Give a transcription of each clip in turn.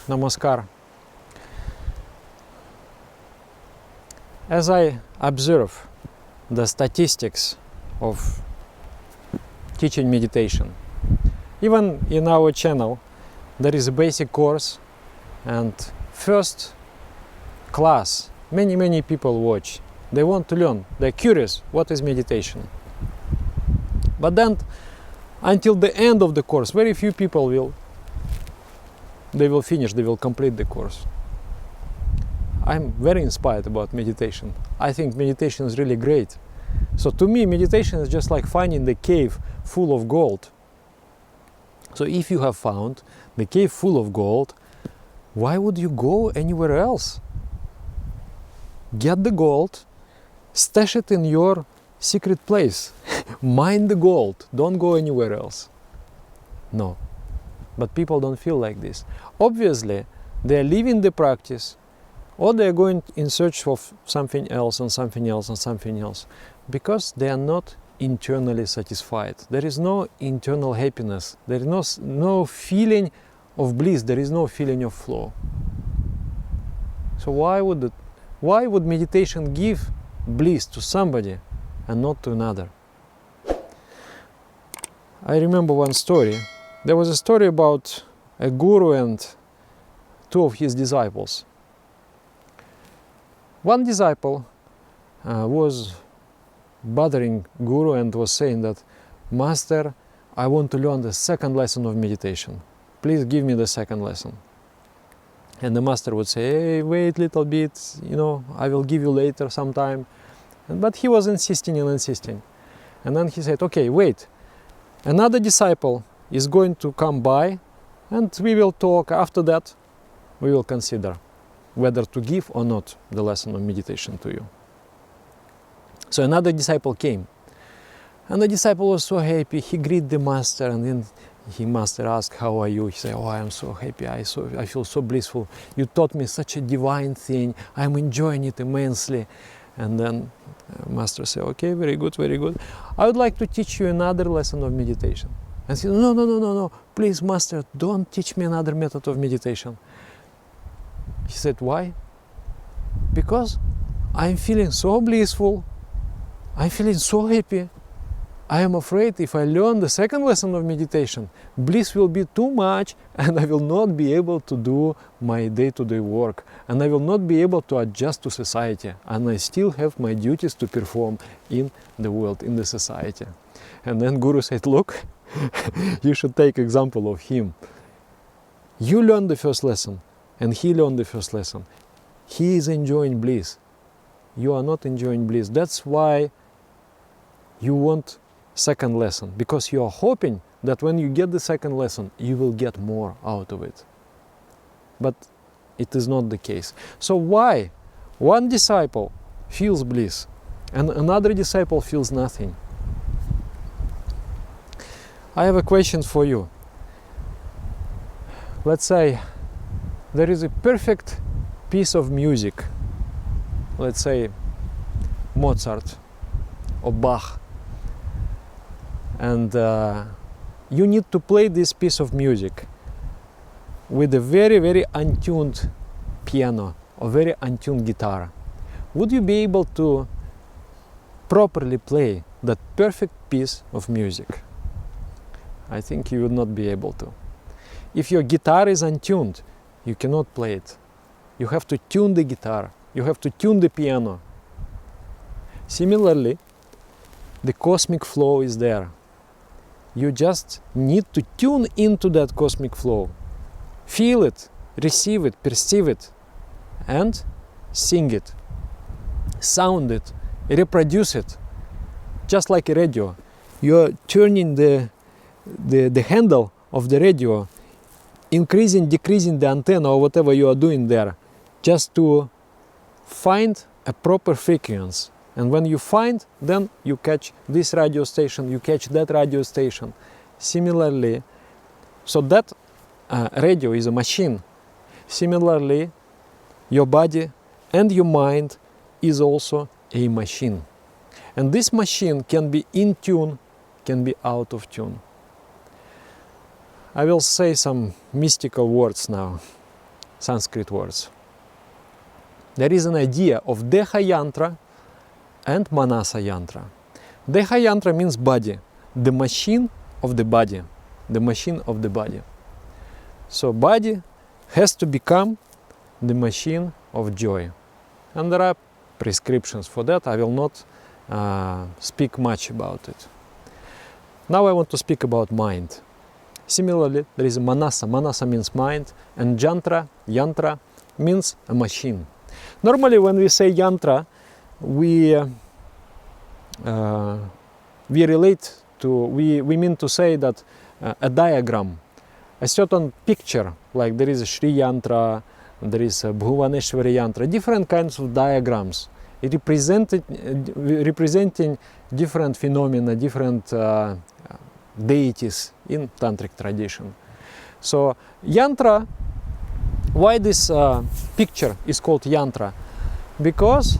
Namaskar. As I observe the statistics of teaching meditation, even in our channel there is a basic course and first class many people watch. They want to learn, they're curious what is meditation. But then until the end of the course very few people will finish, they will complete the course. I'm very inspired about meditation. I think meditation is really great. So to me meditation is just like finding the cave full of gold. So if you have found the cave full of gold, why would you go anywhere else? Get the gold, stash it in your secret place. Mine the gold, don't go anywhere else. No. But people don't feel like this. Obviously, they are leaving the practice, or they are going in search of something else and something else and something else, because they are not internally satisfied. There is no internal happiness. There is no feeling of bliss. There is no feeling of flow. So why would meditation give bliss to somebody and not to another? I remember one story. There was a story about a guru and two of his disciples. One disciple was bothering Guru and was saying that, Master, I want to learn the second lesson of meditation. Please give me the second lesson. And the master would say, hey, wait a little bit, I will give you later sometime. But he was insisting and insisting. And then he said, okay, wait, another disciple is going to come by and we will talk. After that, we will consider whether to give or not the lesson of meditation to you. So another disciple came, and the disciple was so happy. He greeted the master, and then master asked, how are you? He said, oh, I am so happy, I feel so blissful. You taught me such a divine thing, I'm enjoying it immensely. And then master said, okay, very good, very good. I would like to teach you another lesson of meditation. And he said, no, please, master, don't teach me another method of meditation. He said, why? Because I'm feeling so blissful, I'm feeling so happy. I am afraid if I learn the second lesson of meditation, bliss will be too much and I will not be able to do my day-to-day work, and I will not be able to adjust to society, and I still have my duties to perform in the world, in the society. And then Guru said, look, you should take example of him. You learned the first lesson and he learned the first lesson. He is enjoying bliss. You are not enjoying bliss. That's why you want second lesson, because you are hoping that when you get the second lesson, you will get more out of it. But it is not the case. So why one disciple feels bliss and another disciple feels nothing? I have a question for you. Let's say there is a perfect piece of music, let's say Mozart or Bach, and you need to play this piece of music with a very untuned piano or very untuned guitar. Would you be able to properly play that perfect piece of music? I think you would not be able to. If your guitar is untuned, you cannot play it. You have to tune the guitar, you have to tune the piano. Similarly, the cosmic flow is there. You just need to tune into that cosmic flow. Feel it, receive it, perceive it, and sing it, sound it, reproduce it. Just like a radio. You're turning the handle of the radio, increasing, decreasing the antenna or whatever you are doing there, just to find a proper frequency. And when you find, then you catch this radio station, you catch that radio station. Similarly, so that radio is a machine. Similarly, your body and your mind is also a machine. And this machine can be in tune, can be out of tune. I will say some mystical words now. Sanskrit words. There is an idea of Deha Yantra and Manasa Yantra. Deha Yantra means body, the machine of the body, the machine of the body. So body has to become the machine of joy. And there are prescriptions for that. I will not speak much about it. Now I want to speak about mind. Similarly, there is Manasa. Manasa means mind, and Yantra means a machine. Normally when we say Yantra, we mean to say that a diagram, a certain picture, like there is a Shri Yantra, there is a Bhuvaneshwari Yantra, different kinds of diagrams representing different phenomena, different deities in Tantric tradition. So Yantra, why this picture is called Yantra? Because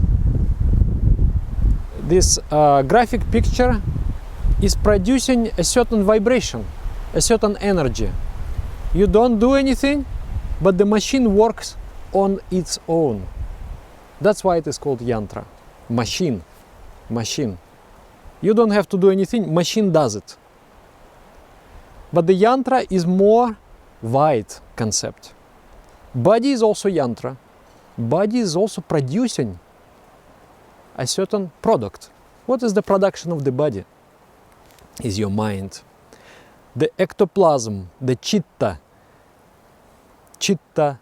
this graphic picture is producing a certain vibration, a certain energy. You don't do anything, but the machine works on its own. That's why it is called Yantra. Machine. You don't have to do anything, machine does it. But the Yantra is more wide concept. Body is also Yantra. Body is also producing a certain product. What is the production of the body? Is your mind. The ectoplasm, the chitta, tattva,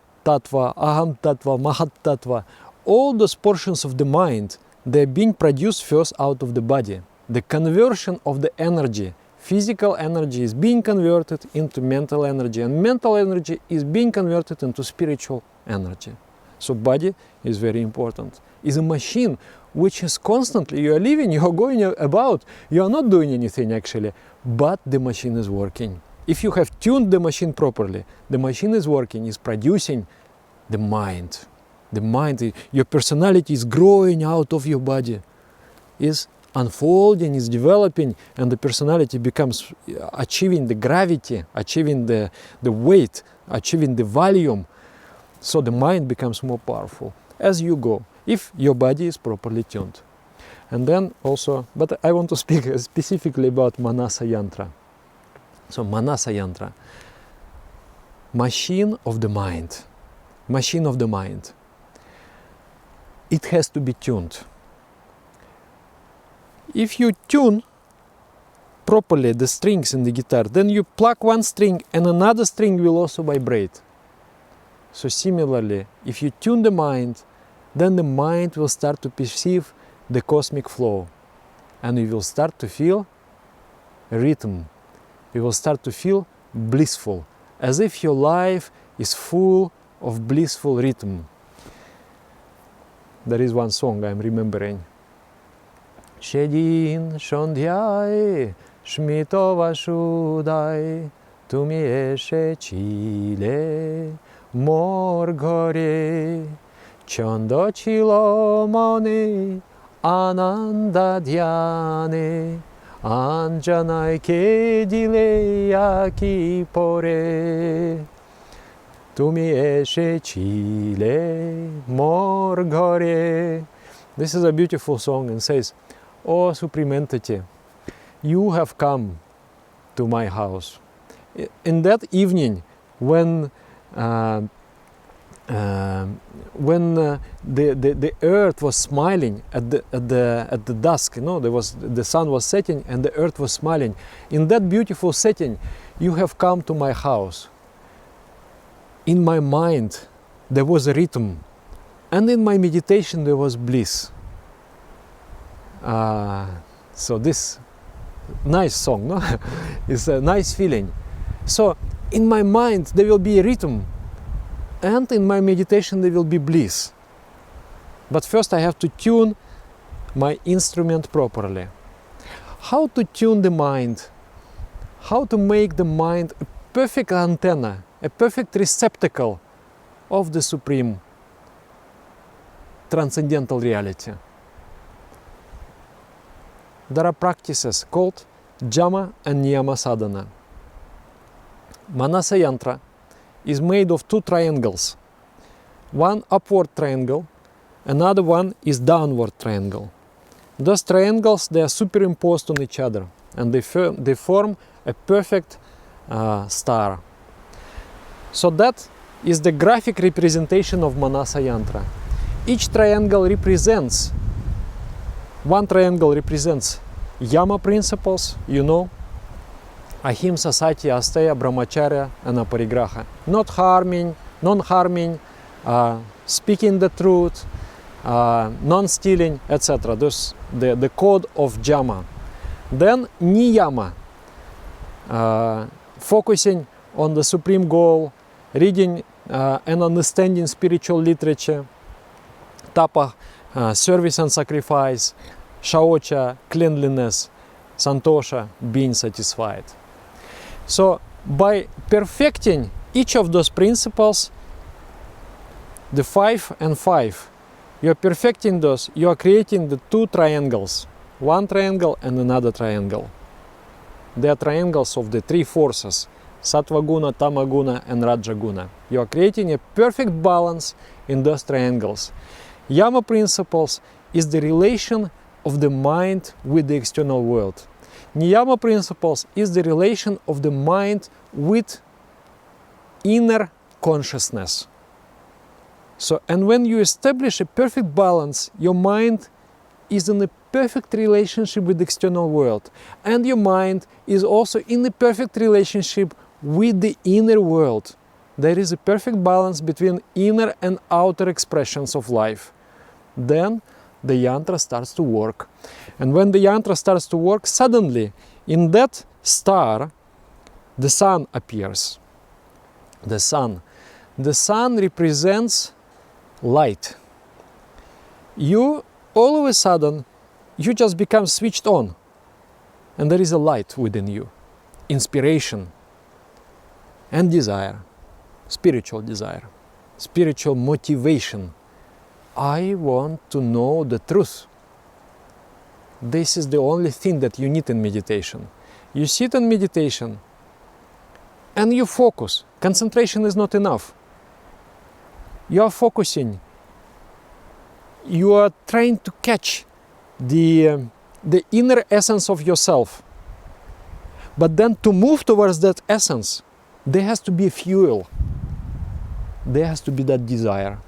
aham tattva, mahat tattva, all those portions of the mind, they're being produced first out of the body. The conversion of the energy, physical energy, is being converted into mental energy, and mental energy is being converted into spiritual energy. So body is very important. It's a machine which is constantly, you are living, you are going about, you are not doing anything actually, but the machine is working. If you have tuned the machine properly, the machine is working, is producing the mind. The mind, your personality is growing out of your body, is unfolding, is developing, and the personality becomes achieving the gravity, achieving the weight, achieving the volume. So the mind becomes more powerful as you go, if your body is properly tuned. And then also, but I want to speak specifically about Manasa Yantra. So Manasa Yantra, machine of the mind. Machine of the mind. It has to be tuned. If you tune properly the strings in the guitar, then you pluck one string and another string will also vibrate. So similarly, if you tune the mind, then the mind will start to perceive the cosmic flow, and you will start to feel a rhythm. You will start to feel blissful, as if your life is full of blissful rhythm. There is one song I'm remembering. Shedin shondhyai shmitova shudai tumi eshe chile morgore chondo chilo moni ananda dhyane anjanai kedile yaki pore tumi eshe chile morgore. This is a beautiful song and says, "Oh Supreme Entity, you have come to my house." In that evening, when the earth was smiling at the dusk, the sun was setting and the earth was smiling. In that beautiful setting, you have come to my house. In my mind, there was a rhythm, and in my meditation, there was bliss. So this nice song, no? It's a nice feeling. So in my mind, there will be a rhythm, and in my meditation, there will be bliss. But first, I have to tune my instrument properly. How to tune the mind? How to make the mind a perfect antenna, a perfect receptacle of the supreme transcendental reality? There are practices called Jama and Niyama Sadhana. Manasa Yantra is made of two triangles. one upward triangle, another one is downward triangle. Those triangles, they are superimposed on each other and they form a perfect star. So that is the graphic representation of Manasa Yantra. Each triangle represents, one triangle represents Yama principles, you know, Ahimsa, Satya, Asteya, Brahmacharya and Aparigraha. Not harming, non-harming, speaking the truth, non-stealing, etc. Thus, the code of Jama. Then Niyama, focusing on the supreme goal, reading and understanding spiritual literature, Tapa, service and sacrifice, Shaocha, cleanliness, Santosha, being satisfied. So by perfecting each of those principles, the 5 and 5, you are perfecting those, you are creating the two triangles, one triangle and another triangle. They are triangles of the three forces, Sattva-guna, Tama-guna and Raja-guna. You are creating a perfect balance in those triangles. Yama principles is the relation of the mind with the external world. Niyama principles is the relation of the mind with inner consciousness. So, and when you establish a perfect balance, your mind is in a perfect relationship with the external world, and your mind is also in a perfect relationship with the inner world. There is a perfect balance between inner and outer expressions of life. Then the yantra starts to work. And when the yantra starts to work, suddenly in that star, the sun appears. The sun. The sun represents light. You, all of a sudden, you just become switched on. And there is a light within you. Inspiration and desire. Spiritual desire. Spiritual motivation. I want to know the truth. This is the only thing that you need in meditation. You sit in meditation and you focus. Concentration is not enough. You are focusing. You are trying to catch the inner essence of yourself. But then to move towards that essence, there has to be a fuel. There has to be that desire.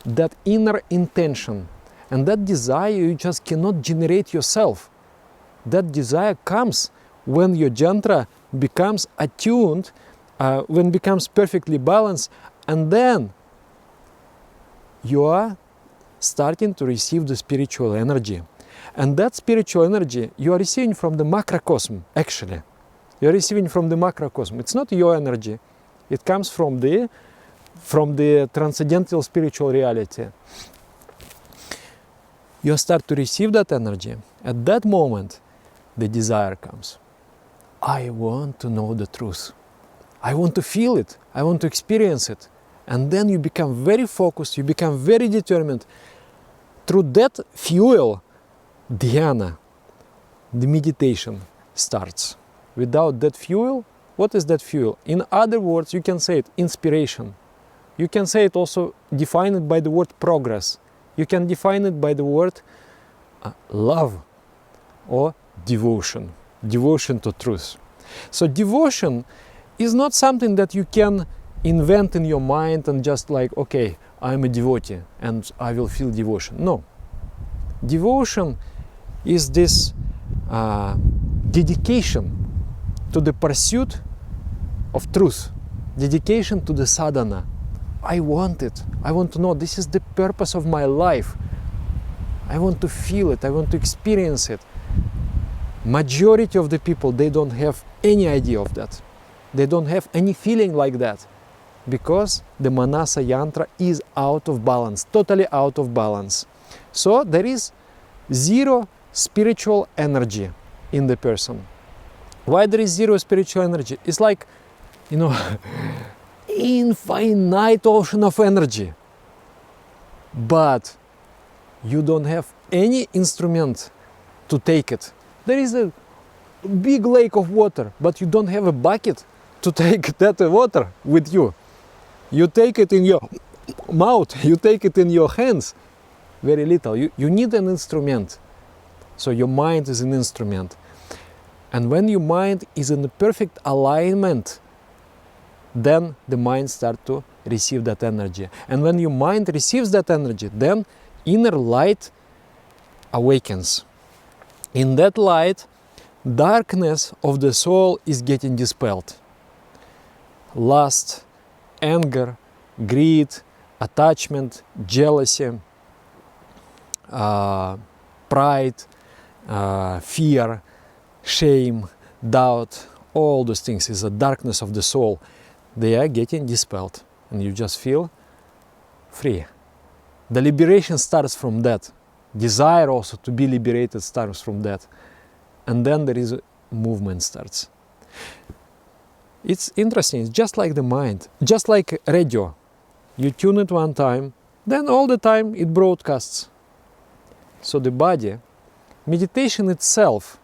That inner intention, and that desire you just cannot generate yourself. That desire comes when your yantra becomes attuned, when it becomes perfectly balanced, and then you are starting to receive the spiritual energy. And that spiritual energy you are receiving from the macrocosm, actually. You are receiving from the macrocosm. It's not your energy. It comes from the transcendental spiritual reality. You start to receive that energy. At that moment, the desire comes. I want to know the truth. I want to feel it. I want to experience it. And then you become very focused, you become very determined. Through that fuel, dhyana, the meditation starts. Without that fuel, what is that fuel? In other words, you can say it, inspiration. You can say it also, define it by the word progress. You can define it by the word love or devotion. Devotion to truth. So devotion is not something that you can invent in your mind and just like, okay, I'm a devotee and I will feel devotion. No. Devotion is this dedication to the pursuit of truth. Dedication to the sadhana. I want it. I want to know this is the purpose of my life. I want to feel it. I want to experience it. Majority of the people, they don't have any idea of that. They don't have any feeling like that because the Manasa Yantra is out of balance, totally out of balance. So there is zero spiritual energy in the person. Why there is zero spiritual energy? It's like, you know, infinite ocean of energy, but you don't have any instrument to take it. There is a big lake of water, but you don't have a bucket to take that water with you. You take it in your mouth, you take it in your hands, very little. You need an instrument. So your mind is an instrument. And when your mind is in the perfect alignment, then the mind starts to receive that energy. And when your mind receives that energy, then inner light awakens. In that light, darkness of the soul is getting dispelled. Lust, anger, greed, attachment, jealousy, pride, fear, shame, doubt, all those things is the darkness of the soul. They are getting dispelled and you just feel free. The liberation starts from that. Desire also to be liberated starts from that. And then there is a movement starts. It's interesting, it's just like the mind, just like radio. You tune it one time, then all the time it broadcasts. So the body, meditation itself,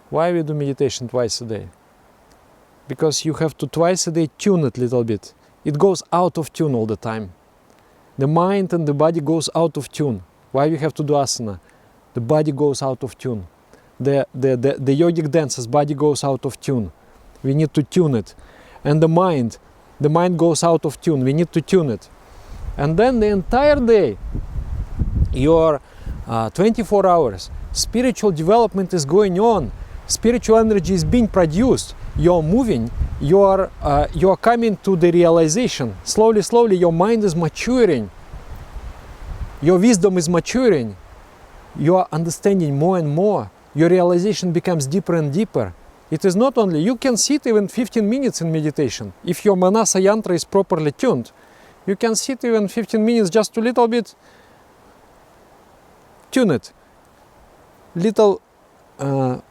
why we do meditation twice a day? Because you have to twice a day tune it a little bit. It goes out of tune all the time. The mind and the body goes out of tune. Why we have to do asana? The body goes out of tune. The yogic dances, body goes out of tune. We need to tune it. And the mind goes out of tune. We need to tune it. And then the entire day, your 24 hours, spiritual development is going on. Spiritual energy is being produced. You're moving. You're coming to the realization. Slowly, slowly, your mind is maturing. Your wisdom is maturing. You are understanding more and more. Your realization becomes deeper and deeper. It is not only, you can sit even 15 minutes in meditation. If your Manasa Yantra is properly tuned, you can sit even 15 minutes just a little bit tune it. Little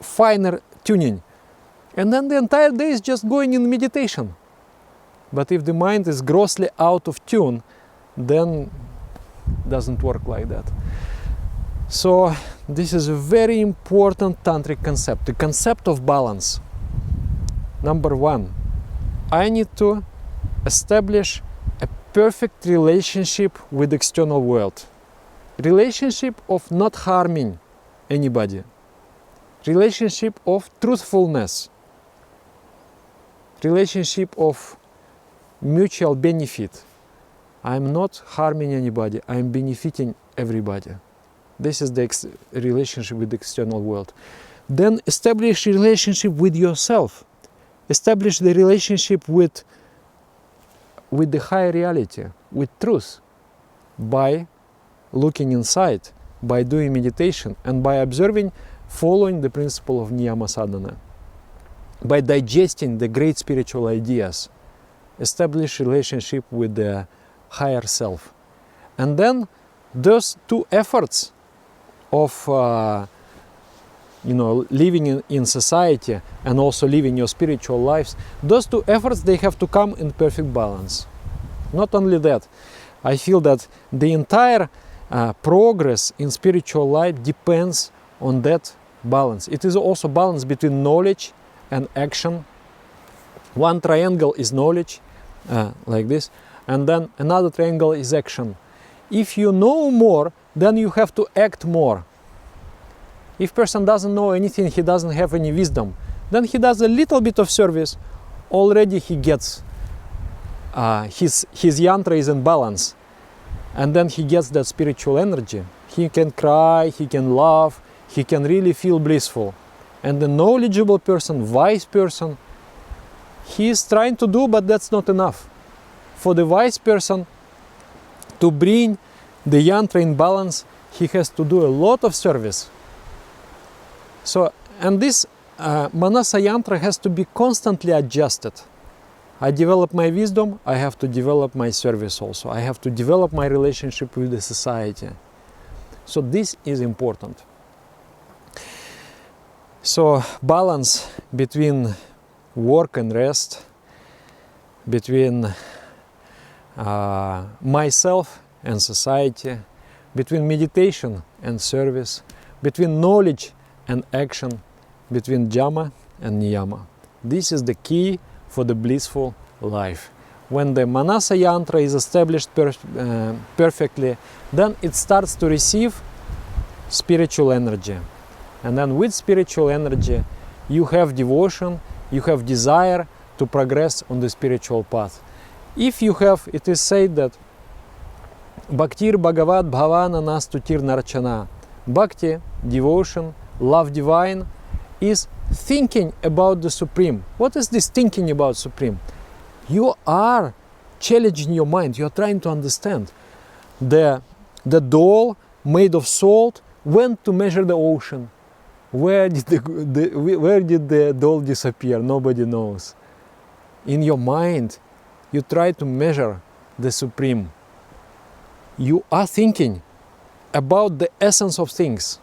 finer tuning. And then the entire day is just going in meditation. But if the mind is grossly out of tune, then it doesn't work like that. So this is a very important tantric concept, the concept of balance. Number one, I need to establish a perfect relationship with the external world. Relationship of not harming anybody. Relationship of truthfulness. Relationship of mutual benefit. I am not harming anybody, I am benefiting everybody. This is the relationship with the external world. Then establish a relationship with yourself. Establish the relationship with the higher reality, with truth, by looking inside, by doing meditation, and by observing, following the principle of Niyama Sadhana. By digesting the great spiritual ideas, establish relationship with the higher self. And then those two efforts of living in society and also living your spiritual lives, those two efforts, they have to come in perfect balance. Not only that, I feel that the entire progress in spiritual life depends on that balance. It is also balance between knowledge and action. One triangle is knowledge, like this, and then another triangle is action. If you know more, then you have to act more. If person doesn't know anything, he doesn't have any wisdom, then he does a little bit of service, already he gets his yantra is in balance, and then he gets that spiritual energy. He can cry, he can laugh, he can really feel blissful. And the knowledgeable person, wise person, he is trying to do, but that's not enough. For the wise person to bring the yantra in balance, he has to do a lot of service. So, and this Manasa Yantra has to be constantly adjusted. I develop my wisdom, I have to develop my service also. I have to develop my relationship with the society. So this is important. So balance between work and rest, between myself and society, between meditation and service, between knowledge and action, between Jama and Niyama. This is the key for the blissful life. when the Manasa Yantra is established perfectly, then it starts to receive spiritual energy. And then with spiritual energy, you have devotion, you have desire to progress on the spiritual path. If you have, it is said that Bhaktir Bhagavat Bhavana Nastutir Narchana. Bhakti, devotion, love divine, is thinking about the Supreme. What is this thinking about Supreme? You are challenging your mind, you are trying to understand. The doll made of salt went to measure the ocean. Where did the doll disappear? Nobody knows. In your mind, you try to measure the Supreme. You are thinking about the essence of things.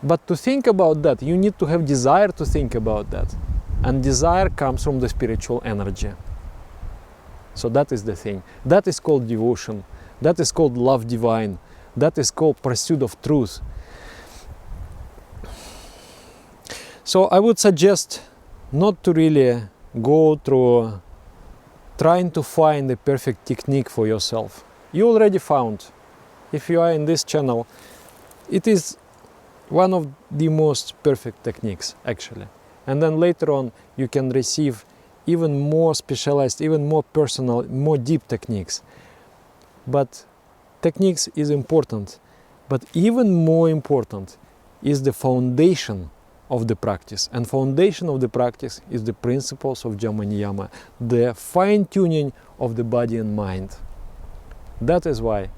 But to think about that, you need to have desire to think about that. And desire comes from the spiritual energy. So that is the thing. That is called devotion. That is called love divine. That is called pursuit of truth. So I would suggest not to really go through trying to find the perfect technique for yourself. You already found. If you are in this channel, it is one of the most perfect techniques, actually. And then later on, you can receive even more specialized, even more personal, more deep techniques. But techniques is important. But even more important is the foundation of the practice. And foundation of the practice is the principles of Jama Niyama, the fine-tuning of the body and mind. That is why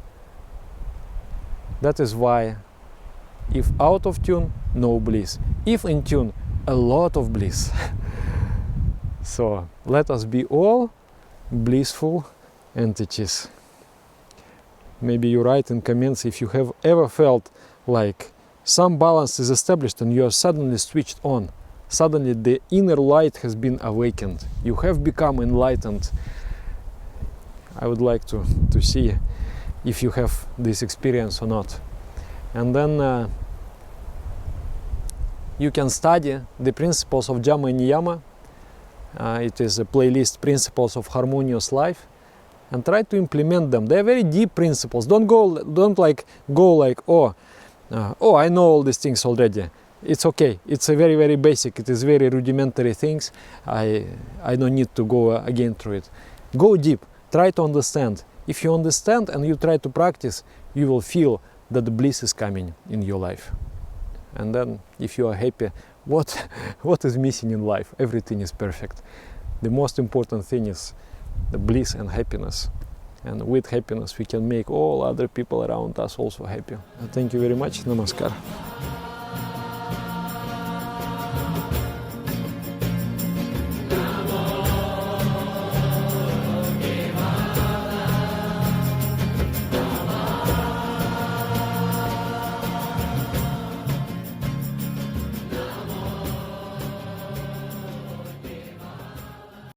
if out of tune, no bliss. If in tune, a lot of bliss. So let us be all blissful entities. Maybe you write in comments if you have ever felt like some balance is established and you are suddenly switched on. Suddenly the inner light has been awakened. You have become enlightened. I would like to see if you have this experience or not. And then you can study the principles of Jama and Niyama. It is a playlist, Principles of Harmonious Life, and try to implement them. They are very deep principles. Don't go like, oh, I know all these things already. It's okay. It's a very, very basic. It is very rudimentary things. I don't need to go again through it. Go deep. Try to understand. If you understand and you try to practice, you will feel that the bliss is coming in your life. And then, if you are happy, what is missing in life? Everything is perfect. The most important thing is the bliss and happiness. And with happiness, we can make all other people around us also happy. Thank you very much. Namaskar.